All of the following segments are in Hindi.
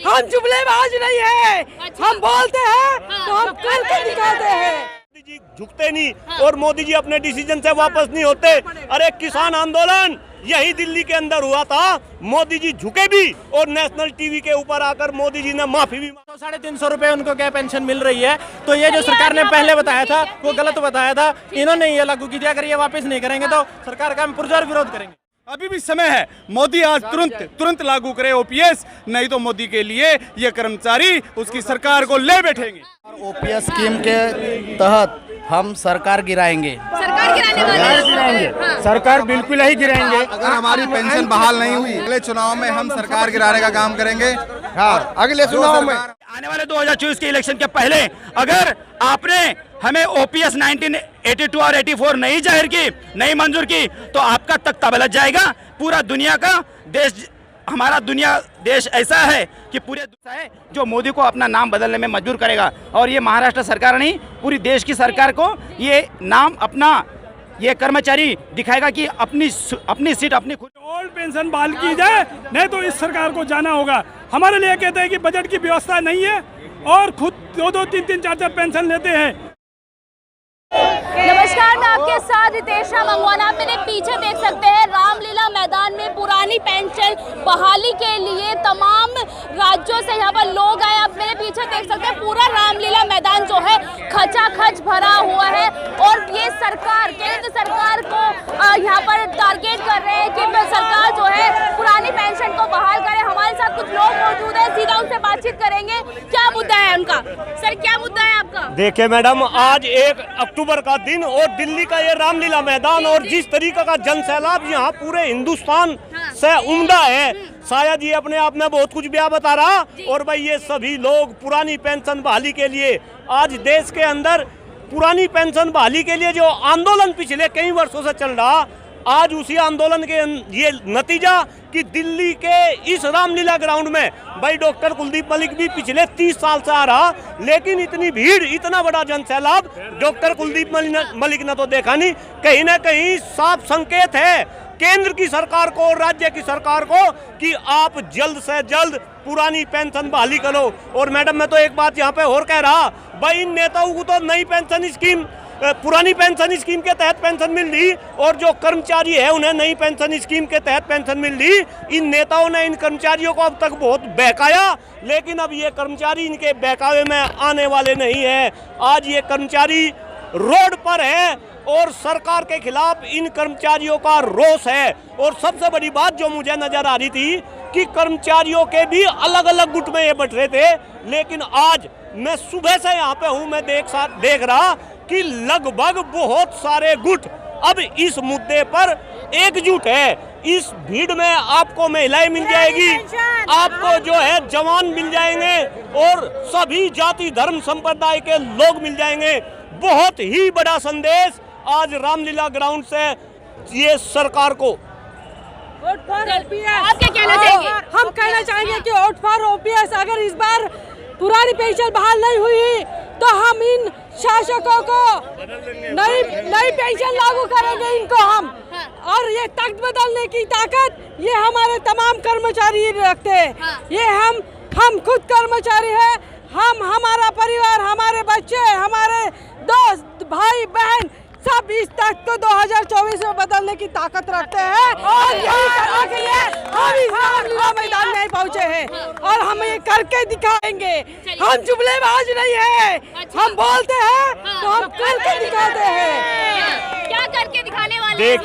हम जुमलेबाज नहीं है। हम बोलते हैं तो हम करके दिखाते हैं। मोदी जी झुकते नहीं और मोदी जी अपने डिसीजन से वापस नहीं होते। अरे किसान आंदोलन यही दिल्ली के अंदर हुआ था, मोदी जी झुके भी और नेशनल टीवी के ऊपर आकर मोदी जी ने माफी भी। 350 रुपए उनको क्या पेंशन मिल रही है, तो ये जो सरकार ने पहले बताया था वो गलत बताया था, इन्होंने ये लागू की थी। अगर ये वापस नहीं करेंगे तो सरकार का हम पुरजोर विरोध करेंगे। अभी भी समय है, मोदी आज तुरंत लागू करे ओपीएस, नहीं तो मोदी के लिए ये कर्मचारी उसकी सरकार को ले बैठेंगे। ओपीएस स्कीम के तहत हम सरकार गिराएंगे। सरकार गिराने वाले हैं। सरकार बिल्कुल ही गिराएंगे। अगर हमारी पेंशन बहाल नहीं हुई, अगले चुनाव में हम सरकार गिराने का काम करेंगे। हाँ, अगले चुनाव में आने वाले 2024 के इलेक्शन के पहले अगर आपने हमें ओपीएस 1982 और 84 नहीं जाहिर की, नहीं मंजूर की, तो आपका तख्ता पलट जाएगा। पूरा दुनिया का देश, हमारा दुनिया देश ऐसा है कि पूरे है जो मोदी को अपना नाम बदलने में मजबूर करेगा। और ये महाराष्ट्र सरकार नहीं, पूरी देश की सरकार को ये नाम अपना ये कर्मचारी दिखाएगा कि अपनी सीट अपनी खुद। ओल्ड पेंशन बहाल की जाए, नहीं तो इस सरकार को जाना होगा। हमारे लिए कहते हैं कि बजट की व्यवस्था नहीं है और खुद 2-2, 3-3, 4-4 पेंशन लेते हैं। नमस्कार, मैं आपके साथ रितेशा मंगवाना। आप मेरे पीछे देख सकते हैं रामलीला मैदान में पुरानी पेंशन बहाली के लिए तमाम राज्यों से यहाँ पर लोग आए। आप मेरे पीछे देख सकते हैं पूरा रामलीला मैदान जो है खचाखच भरा हुआ है और ये सरकार, केंद्र सरकार को यहाँ पर टारगेट कर रहे हैं कि सरकार जो है पुरानी पेंशन को बहाल करे। हमारे साथ कुछ लोग मौजूद हैं, सीधा उनसे बातचीत करेंगे। क्या मुद्दा है उनका? सर, क्या मुद्दा है आपका? देखिए मैडम, आज 1 अक्टूबर का दिन और दिल्ली का ये रामलीला मैदान और जिस तरीके का जन सैलाब यहाँ पूरे हिंदुस्तान से उमड़ा है, शायद ये अपने आप में बहुत कुछ ब्याह बता रहा। और भाई ये सभी लोग पुरानी पेंशन बहाली के लिए, आज देश के अंदर पुरानी पेंशन बहाली के लिए जो आंदोलन पिछले कई वर्षों से चल रहा, आज उसी आंदोलन के ये नतीजा कि दिल्ली के इस रामलीला ग्राउंड में भाई डॉक्टर कुलदीप मलिक भी पिछले 30 साल से आ रहा, लेकिन इतनी भीड़, इतना बड़ा जन सैलाब डॉक्टर कुलदीप मलिक ने तो देखा नहीं। कहीं ना कहीं साफ संकेत है केंद्र की सरकार को और राज्य की सरकार को कि आप जल्द से जल्द पुरानी पेंशन बहाली करो। और मैडम, मैं तो एक बात यहाँ पे और कह रहा, भाई इन नेताओं को तो नई पेंशन स्कीम, पुरानी पेंशन स्कीम के तहत पेंशन मिल रही और जो कर्मचारी है उन्हें नई पेंशन स्कीम के तहत पेंशन मिल रही। इन नेताओं ने इन कर्मचारियों को अब तक बहुत बहकाया, लेकिन अब ये कर्मचारी इनके बहकावे में आने वाले नहीं है। आज ये कर्मचारी रोड पर है और सरकार के खिलाफ इन कर्मचारियों का रोष है। और सबसे बड़ी बात जो मुझे नजर आ रही थी कि कर्मचारियों के भी अलग अलग गुट में ये बट रहे थे, लेकिन आज मैं सुबह से यहाँ पे हूँ, मैं देख रहा कि लगभग बहुत सारे गुट अब इस मुद्दे पर एकजुट है। इस भीड़ में आपको महिलाएं मिल जाएगी, आपको जो है जवान मिल जाएंगे और सभी जाति धर्म संप्रदाय के लोग मिल जाएंगे। बहुत ही बड़ा संदेश आज रामलीला ग्राउंड से ये सरकार को। आप क्या कहना चाहेंगे? हम कहना चाहेंगे कि वोट फॉर ओपीएस। अगर इस बार पुरानी पेंशन बहाल नहीं हुई तो हम इन शासकों को नई पेंशन लागू करेंगे इनको हम। और ये तख्त बदलने की ताकत ये हमारे तमाम कर्मचारी रखते हैं। ये हम खुद कर्मचारी हैं। हम, हमारा परिवार, हमारे बच्चे, हमारे दोस्त, भाई बहन सब इस तख्त को 2024 में बदलने की ताकत रखते हैं और यही करने के लिए हम इस रामलीला मैदान में पहुंचे हैं और हम ये करके दिखाएंगे। हम जुमलेबाज नहीं है। हम बोलते हैं तो हम करके दिखाते हैं। क्या करके दिखाने वाले?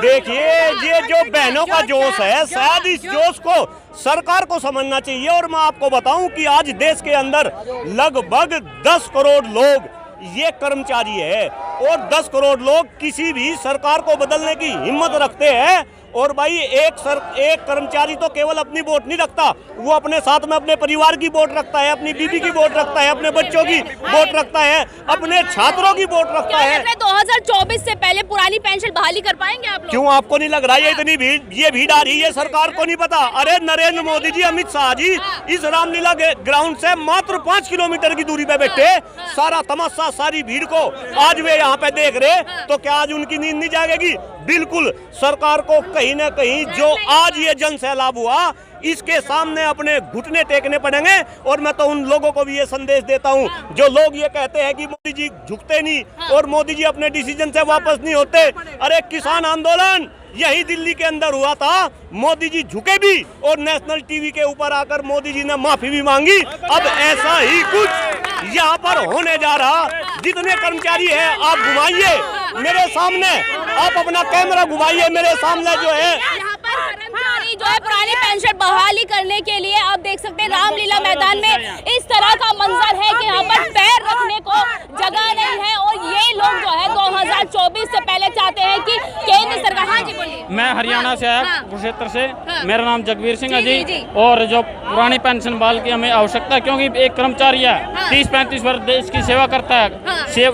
देखिए ये जो बहनों का जोश है, शायद इस जोश को सरकार को समझना चाहिए। और मैं आपको बताऊं कि आज देश के अंदर लगभग 10 करोड़ लोग ये कर्मचारी है और 10 करोड़ लोग किसी भी सरकार को बदलने की हिम्मत रखते हैं। और भाई एक कर्मचारी तो केवल अपनी वोट नहीं रखता, वो अपने साथ में अपने परिवार की वोट रखता है, अपनी बीवी की वोट रखता है, अपने बच्चों की वोट रखता है, अपने छात्रों की वोट रखता है। 2024 से पहले पुरानी पेंशन बहाली कर पाएंगे आप लोग? क्यों आपको नहीं लग रहा है इतनी भीड़, ये भीड़ आ रही है? सरकार को नहीं पता? अरे नरेंद्र मोदी जी, अमित शाह जी इस रामलीला ग्राउंड से मात्र 5 किलोमीटर की दूरी पे बैठे, सारा तमाशा, सारी भीड़ को आज वे यहाँ पे देख रहे, तो क्या आज उनकी नींद नहीं जागेगी? बिल्कुल सरकार को कहीं ना कहीं जो आज ये जन सैलाब हुआ, इसके सामने अपने घुटने टेकने पड़ेंगे। और मैं तो उन लोगों को भी ये संदेश देता हूँ जो लोग ये कहते हैं कि मोदी जी झुकते नहीं और मोदी जी अपने डिसीजन से वापस नहीं होते। अरे किसान आंदोलन यही दिल्ली के अंदर हुआ था, मोदी जी झुके भी और नेशनल टीवी के ऊपर आकर मोदी जी ने माफी भी मांगी। अब ऐसा ही कुछ यहाँ पर होने जा रहा। जितने कर्मचारी हैं आप घुमाइए मेरे सामने, आप अपना कैमरा घुमाइए मेरे सामने जो है यहाँ पर कर्मचारी जो है पुरानी पेंशन बहाली करने के लिए आप देख सकते हैं रामलीला मैदान में इस तरह का मंजर है कि यहाँ पर पैर रखने को जगह नहीं है। और ये लोग जो है 2024 से पहले चाहते हैं कि केंद्र सरकार। हाँ जी बोलिए। मैं हरियाणा से आया, हाँ। कुरुक्षेत्र से। हाँ। मेरा नाम जगवीर सिंह है जी, जी। जी। और जो पुरानी पेंशन बहाल की हमें आवश्यकता है, क्योंकि एक कर्मचारी है 30-35 वर्ष देश की सेवा करता है,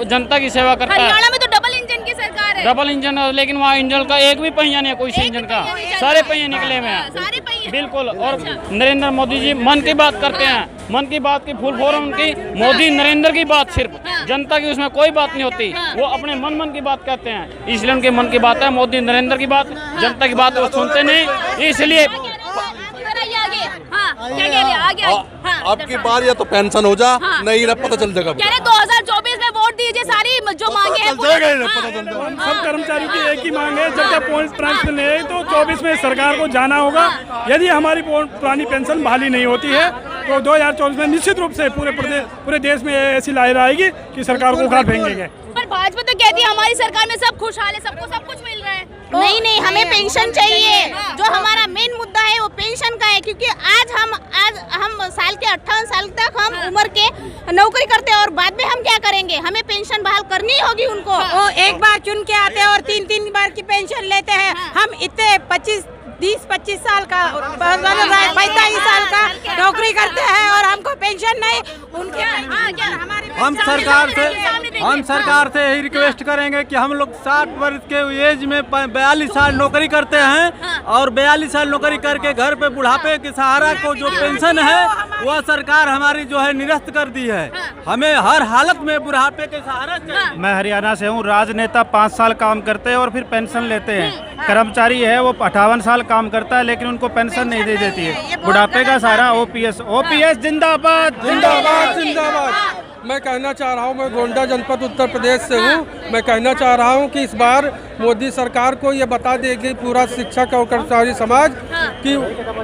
जनता की सेवा करता है। हरियाणा में तो डबल इंजन की सरकार है। डबल इंजन है, लेकिन वहाँ इंजन का एक भी पहिया नहीं है, कोई से इंजन का, सारे पहिए निकले हुए हैं। सारे पहिए बिल्कुल। और नरेंद्र मोदी जी मन की बात करते हैं, मन की बात की फुल फॉर्म उनकी मोदी नरेंद्र की बात, सिर्फ जनता की उसमें कोई बात नहीं होती। वो अपने मन की बात कहते हैं, इसलिए उनके मन की बात है। मोदी नरेंद्र की बात, जनता की बात वो सुनते नहीं, इसलिए अब की बार या तो पेंशन हो जा, नहीं ना पता चल जाएगा। 2024 में वोट दीजिए, सारी जो मांगे हैं हम सब कर्मचारियों की एक ही मांग है, जब तक पॉइंट ट्रांसफर नहीं है तो 24 में सरकार को जाना होगा। यदि हमारी पुरानी पेंशन बहाली नहीं होती है तो 2024 में निश्चित रूप से पूरे देश में ऐसी लहर आएगी कि सरकार को उखाड़ फेंकेंगे। पर भाजपा तो कहती है हमारी सरकार में सब खुशहाल है, सबको सब कुछ मिल रहा है। नहीं, हमें पेंशन चाहिए। जो हमारा मेन मुद्दा है वो पेंशन का है, क्योंकि आज हम साल के 58 साल तक हम उम्र के नौकरी करते हैं और बाद में हम क्या करेंगे? हमें पेंशन बहाल करनी होगी उनको। वो एक बार चुन के आते हैं और 3-3 बार की पेंशन लेते हैं। हम इतने 20-25 साल का 45 साल का नौकरी करते हैं और हमको पेंशन नहीं। उनके हम सरकार से यही रिक्वेस्ट करेंगे कि हम लोग 60 वर्ष के एज में 42 साल नौकरी करते हैं और 42 साल नौकरी करके घर पे बुढ़ापे के सहारा को जो पेंशन है वह सरकार हमारी जो है निरस्त कर दी है। हमें हर हालत में बुढ़ापे के सहारा चाहिए। मैं हरियाणा से हूँ। राजनेता 5 साल काम करते हैं और फिर पेंशन लेते हैं। कर्मचारी है वो 58 साल काम करता है लेकिन उनको पेंशन नहीं दे देती है। बुढ़ापे का सहारा ओपीएस जिंदाबाद जिंदाबाद जिंदाबाद। मैं कहना चाह रहा हूँ, मैं गोंडा जनपद उत्तर प्रदेश से हूँ। मैं कहना चाह रहा हूँ कि इस बार मोदी सरकार को ये बता देगी पूरा शिक्षक और कर्मचारी समाज कि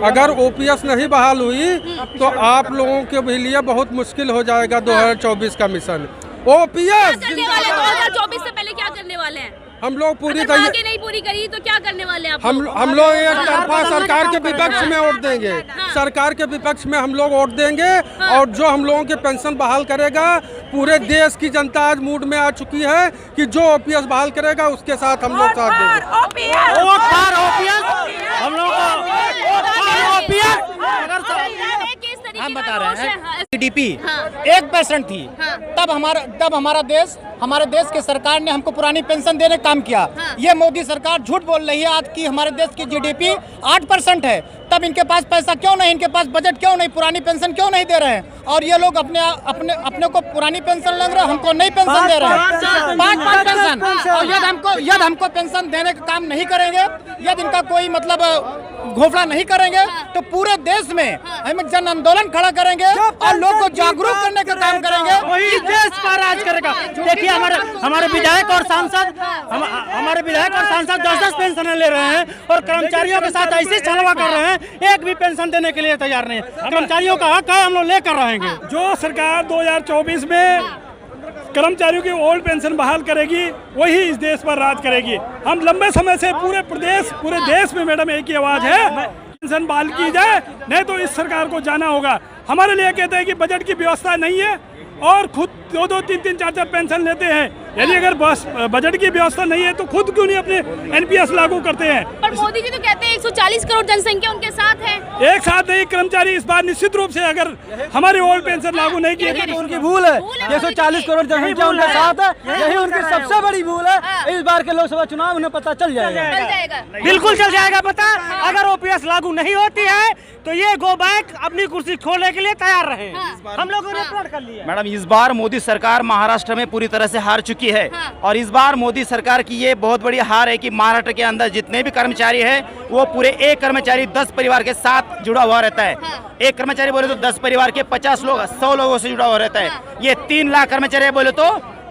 अगर ओपीएस नहीं बहाल हुई तो आप लोगों के लिए बहुत मुश्किल हो जाएगा 2024 का मिशन। ओपीएस 2024 से पहले क्या करने वाले हैं? हम लोग पूरी तैयारी नहीं पूरी करी तो क्या करने वाले हैं? हम लोग एक तरफा सरकार के विपक्ष में वोट देंगे। सरकार के विपक्ष में हम लोग वोट देंगे और जो हम लोगों के पेंशन बहाल करेगा, पूरे देश की जनता आज मूड में आ चुकी है कि जो ओपीएस बहाल करेगा उसके साथ हम लोग साथ देंगे। हम लोग हम बता रहे हैं जीडीपी 1% थी, तब हमारे देश के सरकार ने हमको पुरानी पेंशन देने का काम किया। ये मोदी सरकार झूठ बोल रही है आज की हमारे देश की जीडीपी 8% है, तब इनके पास पैसा क्यों नहीं, इनके पास बजट क्यों नहीं, पुरानी पेंशन क्यों नहीं दे रहे हैं? और ये लोग अपने को पुरानी पेंशन लग रहे हैं, हमको नई पेंशन दे रहे हैं, 5 पेंशन। और यदि हमको पेंशन देने का काम नहीं करेंगे, यदि इनका कोई मतलब घोषणा नहीं करेंगे तो पूरे देश में हम जन आंदोलन खड़ा करेंगे और लोग को जागरूक करने का काम करेंगे। वही देश पर राज करेगा। देखिए हमारे विधायक और सांसद 10-10 पेंशन ले रहे हैं और कर्मचारियों के साथ ऐसे छलवा कर रहे हैं, एक भी पेंशन देने के लिए तैयार नहीं है। कर्मचारियों का हक है, हम लोग लेकर रहेंगे। जो सरकार 2024 में कर्मचारियों की ओल्ड पेंशन बहाल करेगी वही इस देश पर राज करेगी। हम लंबे समय से पूरे देश में मैडम एक ही आवाज है, पेंशन बहाल की जाए, नहीं तो इस सरकार को जाना होगा। हमारे लिए कहते हैं कि बजट की व्यवस्था नहीं है और खुद 2-2, 3-3, 4-4 पेंशन लेते हैं। यदि अगर बजट की व्यवस्था नहीं है तो खुद क्यों नहीं अपने एनपीएस लागू करते हैं? पर मोदी जी तो कहते हैं 140 करोड़ जनसंख्या उनके साथ है। एक साथ नहीं, कर्मचारी इस बार निश्चित रूप से अगर हमारी ओल्ड पेंशन लागू नहीं की तो उनकी भूल है। 140 करोड़ जनसंख्या उनके साथ है, यही उनकी सबसे बड़ी भूल है। इस बार के लोकसभा चुनाव उन्हें पता चल जाएगा, बिल्कुल चल जाएगा पता। अगर ओपीएस लागू नहीं होती है तो ये गो बैक अपनी कुर्सी खोलने के लिए तैयार रहे। हम लोगों ने रिपोर्ट कर लिया। मैडम, इस बार मोदी सरकार महाराष्ट्र में पूरी तरह से हार चुकी की है। और इस बार मोदी सरकार की ये बहुत बड़ी हार है कि महाराष्ट्र के अंदर जितने भी कर्मचारी है वो पूरे एक कर्मचारी 10 परिवार के साथ जुड़ा हुआ रहता है। एक कर्मचारी बोले तो 10 परिवार के 50 लोग 100 लोगों से जुड़ा हुआ रहता है। ये 3 लाख कर्मचारी बोले तो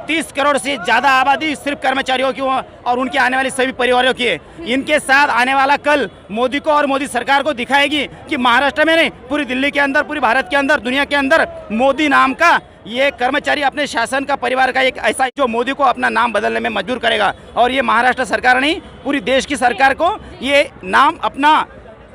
30 करोड़ से ज्यादा आबादी सिर्फ कर्मचारियों की और उनके आने वाले सभी परिवारों की है। इनके साथ आने वाला कल मोदी को और मोदी सरकार को दिखाएगी कि महाराष्ट्र में नहीं, पूरी दिल्ली के अंदर, पूरी भारत के अंदर, दुनिया के अंदर मोदी नाम का ये कर्मचारी अपने शासन का परिवार का एक ऐसा जो मोदी को अपना नाम बदलने में मजबूर करेगा। और ये महाराष्ट्र सरकार नहीं, पूरी देश की सरकार को ये नाम अपना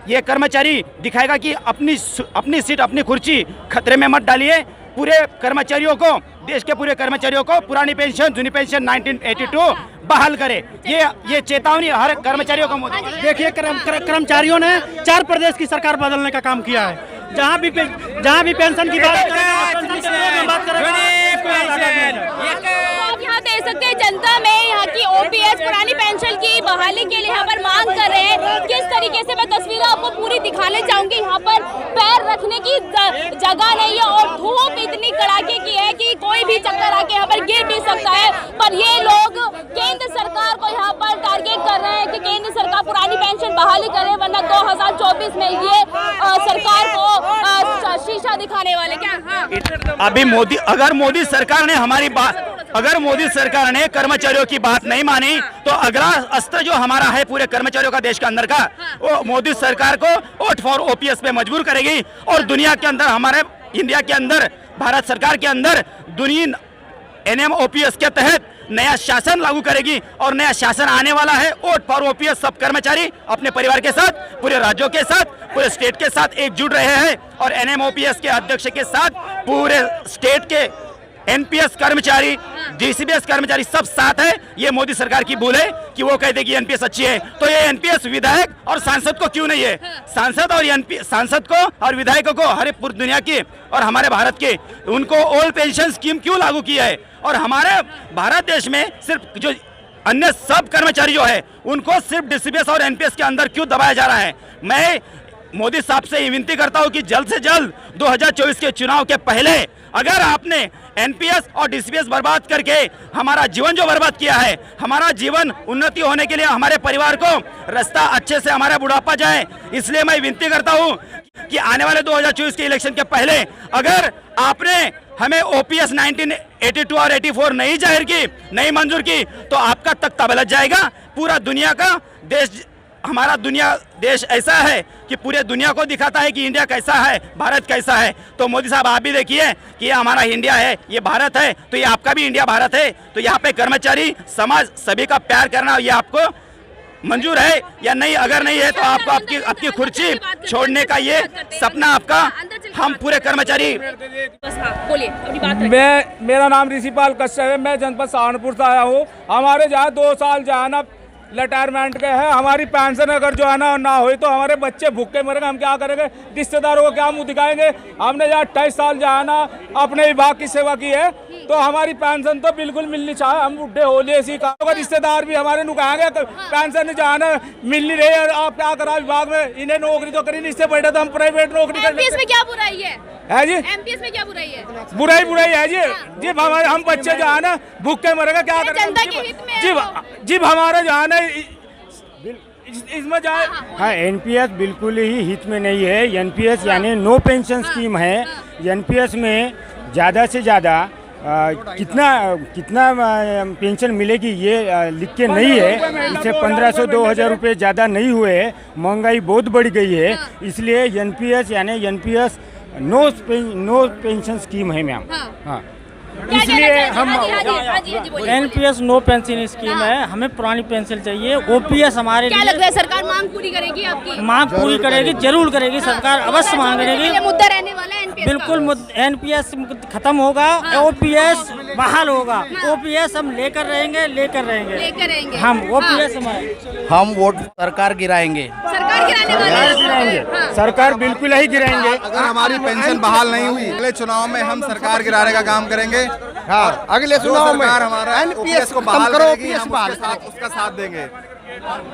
ये कर्मचारी दिखाएगा कि अपनी सीट, अपनी कुर्सी खतरे में मत डालिए। पूरे कर्मचारियों को, देश के पूरे कर्मचारियों को पुरानी पेंशन, जूनी पेंशन 1982 बहाल करे। ये चेतावनी हर कर्मचारियों को मोदी। देखिए, कर्मचारियों ने 4 प्रदेश की सरकार बदलने का काम किया है। जहाँ भी पेंशन की बात आप यहाँ देख सकते हैं जनता में यहाँ की ओपीएस पुरानी पेंशन की बहाली के लिए यहाँ पर मांग कर रहे हैं। किस तरीके से मैं तस्वीरें आपको पूरी दिखाने चाहूंगी। यहाँ पर पैर रखने की जगह नहीं है और धूप इतनी कड़ाके की है कि कोई भी चक्कर आके यहाँ पर गिर भी सकता है। पर ये लोग केंद्र सरकार को यहाँ पर टारगेट कर रहे हैं कि केंद्र सरकार पुरानी पेंशन बहाली करे, वरना 2024 में ये सरकार को शीशा दिखाने वाले। क्या अभी अगर मोदी सरकार ने कर्मचारियों की बात नहीं मानी तो अगला अस्त्र जो हमारा है पूरे कर्मचारियों का देश के अंदर का, वो मोदी सरकार को वोट फॉर ओपीएस पे मजबूर करेगी। और दुनिया के अंदर, हमारे इंडिया के अंदर, भारत सरकार के अंदर दुनिया एनएम ओपीएस के तहत नया शासन लागू करेगी। और नया शासन आने वाला है। वोट फॉर ओपीएस सब कर्मचारी अपने परिवार के साथ, पूरे राज्यों के साथ, पूरे स्टेट के साथ एकजुट रहे हैं। और एनएम ओपीएस के अध्यक्ष के साथ पूरे स्टेट के एनपीएस कर्मचारी, डीसीबीएस कर्मचारी सब साथ है। ये मोदी सरकार की भूल है कि वो कहते कि एनपीएस अच्छी है। तो ये एनपीएस विधायक और सांसद को क्यों नहीं है? सांसद को और विधायकों को हर पूरी दुनिया की और हमारे भारत के उनको ओल्ड पेंशन स्कीम क्यों लागू किया है? और हमारे भारत देश में सिर्फ जो अन्य सब कर्मचारी जो है उनको सिर्फ डीसीबीएस और एनपीएस के अंदर क्यों दबाया जा रहा है? मैं मोदी साहब से ये विनती करता हूं कि जल्द से जल्द 2024 के चुनाव के पहले अगर आपने एनपीएस और डीसीबीएस बर्बाद करके हमारा जीवन जो बर्बाद किया है, हमारा जीवन उन्नति होने के लिए हमारे परिवार को रास्ता अच्छे से हमारा बुढ़ापा जाए, इसलिए मैं विनती करता हूं कि आने वाले 2024 के इलेक्शन के पहले अगर आपने हमें ओपीएस 1982 और 84 नहीं जाहिर की, नहीं मंजूर की, तो आपका तख्ता पलट जाएगा। पूरा दुनिया का देश, हमारा देश ऐसा है कि पूरे दुनिया को दिखाता है कि इंडिया कैसा है, भारत कैसा है। तो मोदी साहब आप भी देखिए कि ये हमारा इंडिया है, ये भारत है, तो ये आपका भी इंडिया भारत है। तो यहाँ पे कर्मचारी समाज सभी का प्यार करना ये आपको मंजूर है या नहीं? अगर नहीं है तो आपको आपकी कुर्सी छोड़ने का ये सपना आपका, हम पूरे कर्मचारी। मेरा नाम ऋषिपाल कश्यप है, मैं जनपद सहारनपुर से आया हूँ। हमारे जहाँ 2 साल जो है ना रिटायरमेंट के हैं, हमारी पेंशन अगर जो है ना हो तो हमारे बच्चे भूखे मरेंगे, हम क्या करेंगे? रिश्तेदारों को क्या मुंह दिखाएंगे? हमने यहाँ 28 साल जो है ना अपने विभाग की सेवा की है, तो हमारी पेंशन तो बिल्कुल मिलनी चाहिए। हम बुढ़े हो लिए इसी का, रिश्तेदार भी हमारे नुकाएंगे पेंशन जो है ना मिल नहीं रही है। आप क्या करा विभाग में? इन्हें नौकरी तो करी नहीं, इससे बैठे तो हम प्राइवेट नौकरी कर। एमपीएस में क्या बुराई है जी? एमपीएस में क्या बुराई है? बुराई है जी। जी हम बच्चे जो है ना भूखे मरेंगे, क्या करेंगे? जी हमारे जो है ना इसमें जाए। हाँ, एनपीएस बिल्कुल ही हित में नहीं है। एनपीएस यानी नो पेंशन स्कीम है। एनपीएस में ज़्यादा से ज़्यादा कितना पेंशन मिलेगी ये लिख के नहीं है। इससे 1500-2000 रुपये ज़्यादा नहीं हुए। महंगाई बहुत बढ़ गई है, इसलिए एनपीएस यानी एनपीएस नो पेंशन स्कीम है मैम। हाँ, इसलिए हम एनपीएस नो पेंशन स्कीम है, हमें पुरानी पेंशन चाहिए। ओपीएस हमारे क्या लग रहा है सरकार मांग पूरी करेगी आपकी? मांग पूरी करेगी, जरूर करेगी सरकार, अवश्य मांग करेगी। मुद्दा रहने वाला है बिल्कुल एनपीएस खत्म होगा, ओपीएस बहाल होगा। ओपीएस हम लेकर रहेंगे हम ओपीएस हम वोट सरकार गिराएंगे। सरकार गिराने वाले सरकार बिल्कुल ही गिराएंगे। अगर हमारी पेंशन बहाल नहीं हुई, अगले चुनाव में हम सरकार गिराने का काम करेंगे। हाँ, अगले चुनाव में हमारा एनपीएस को बहाल करेगी, हम उसका साथ देंगे।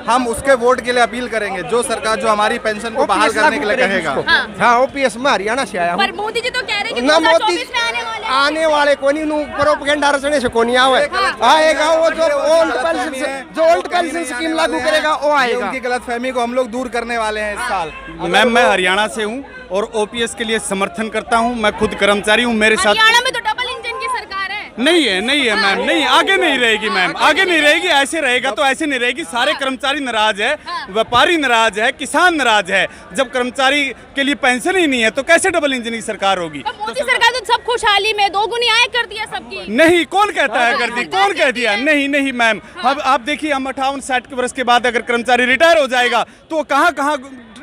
हम उसके वोट के लिए अपील करेंगे जो सरकार जो हमारी पेंशन को बहाल करने के लिए कहेगा। हाँ, ओपीएस में हरियाणा से आया हूँ। पर मोदी जी तो कह रहे हैं कि 2024 में आने वाले कोनी प्रोपेगेंडा रचने से कोनी आवे। आएगा वो जो ओल्ड पेंशन स्कीम लागू करेगा वो आएगा। उनकी गलतफहमी को हम लोग दूर करने वाले हैं इस साल। मैम मैं हरियाणा से हूँ और ओपीएस के लिए समर्थन करता हूँ। मैं खुद कर्मचारी हूँ, मेरे साथ हरियाणा में तो डबल इंजन की सरकार है। नहीं है मैम, नहीं आगे नहीं रहेगी मैम, आगे नहीं रहेगी। ऐसे रहेगा तो ऐसे नहीं रहेगी। सारे कर्मचारी नाराज है, व्यापारी नाराज है, किसान नाराज है। जब कर्मचारी के लिए पेंशन ही नहीं है तो कैसे डबल इंजन की सरकार होगी? मोदी सरकार तो सब खुशहाली में दोगुनी आय कर दिया सबकी। नहीं, कौन कहता है कर दी? कौन कह दिया? नहीं मैम। अब आप देखिए, हम 58-60 वर्ष के बाद अगर कर्मचारी रिटायर हो जाएगा तो वो कहाँ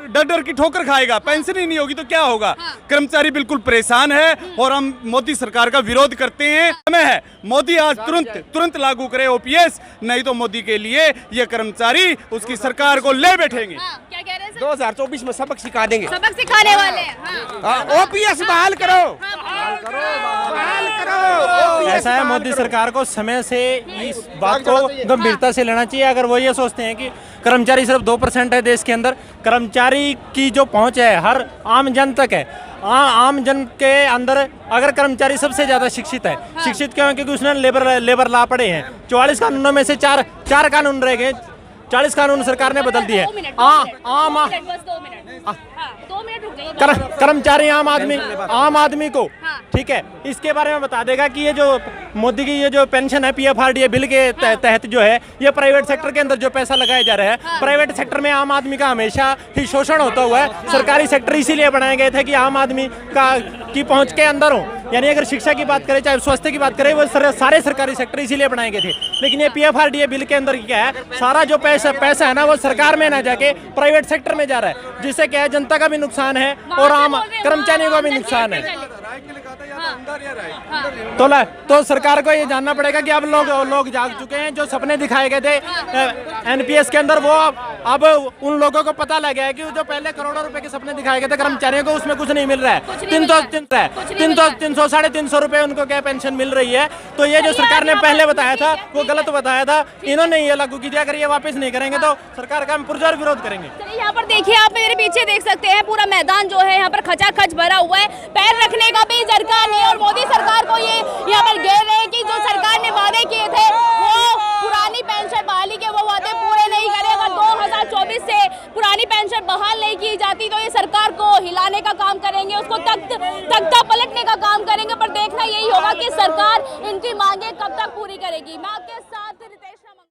डर की ठोकर खाएगा। पेंशन ही नहीं होगी तो क्या होगा? कर्मचारी बिल्कुल परेशान है और हम मोदी सरकार का विरोध करते हैं। समय है मोदी आज तुरंत लागू करे ओपीएस, नहीं तो मोदी के लिए ये कर्मचारी उसकी सरकार को ले बैठेंगे। क्या कह रहे हैं? 2024 में सबक सिखा देंगे। सबक सिखाने वाले हैं। ओपीएस बहाल करो, बहाल करो। ऐसा है, मोदी सरकार को समय से इस बात को गंभीरता से लेना चाहिए। अगर वो ये सोचते हैं कि कर्मचारी सिर्फ 2% है देश के अंदर, कर्मचारी की जो पहुंच है हर आम जन तक है। आम जन के अंदर अगर कर्मचारी सबसे ज्यादा शिक्षित है। शिक्षित क्यों? क्योंकि उसने लेबर लॉ पढ़े हैं। 44 कानूनों में से चार कानून रह गए। 40 कानून सरकार ने बदल दिए। कर्मचारी आम आदमी को ठीक है, इसके बारे में बता देगा कि ये जो मोदी की ये जो पेंशन है पीएफआरडीए बिल के तहत जो है, ये प्राइवेट सेक्टर के अंदर जो पैसा लगाया जा रहा है, प्राइवेट सेक्टर में आम आदमी का हमेशा ही शोषण होता हुआ है। सरकारी सेक्टर इसीलिए बनाए गए थे कि आम आदमी की पहुंच के अंदर हो। यानी अगर शिक्षा की बात करें, चाहे स्वास्थ्य की बात करें, वो सारे सरकारी सेक्टर इसीलिए बनाए गए थे। लेकिन ये पीएफआरडीए बिल के अंदर क्या है, सारा जो पैसा है ना वो सरकार में ना जाके प्राइवेट सेक्टर में जा रहा है, जिससे क्या है जनता का भी नुकसान है और आम कर्मचारियों का भी नुकसान है। तो सरकार को ये जानना पड़ेगा कि अब लोग जाग चुके हैं। जो सपने दिखाए गए थे एनपीएस के अंदर, वो अब उन लोगों को पता लग गया है कि जो पहले करोड़ों रुपए के सपने दिखाए गए थे कर्मचारियों को, उसमें कुछ नहीं मिल रहा है। 300 साढ़े 300 रुपए उनको क्या पेंशन मिल रही है। तो ये जो सरकार ने पहले बताया था वो गलत बताया था। इन्होंने ये लागू की थी। अगर ये वापस नहीं करेंगे तो सरकार का हम पुरजोर विरोध करेंगे। यहाँ पर देखिए, आप मेरे पीछे देख सकते हैं, पूरा मैदान जो है यहाँ पर खचाखच भरा हुआ है। पैर रखने का भी जगह नहीं है और मोदी सरकार को ये यहाँ पर घेर रहे हैं कि जो सरकार ने वादे किए थे वो पुरानी पेंशन बहाली के वो वादे पूरे नहीं करे। अगर 2024 से पुरानी पेंशन बहाल नहीं की जाती तो ये सरकार को हिलाने का काम करेंगे, उसको तख्ता पलटने का काम करेंगे। पर देखना यही होगा कि सरकार इनकी मांगे कब तक पूरी करेगी। मैं आपके साथ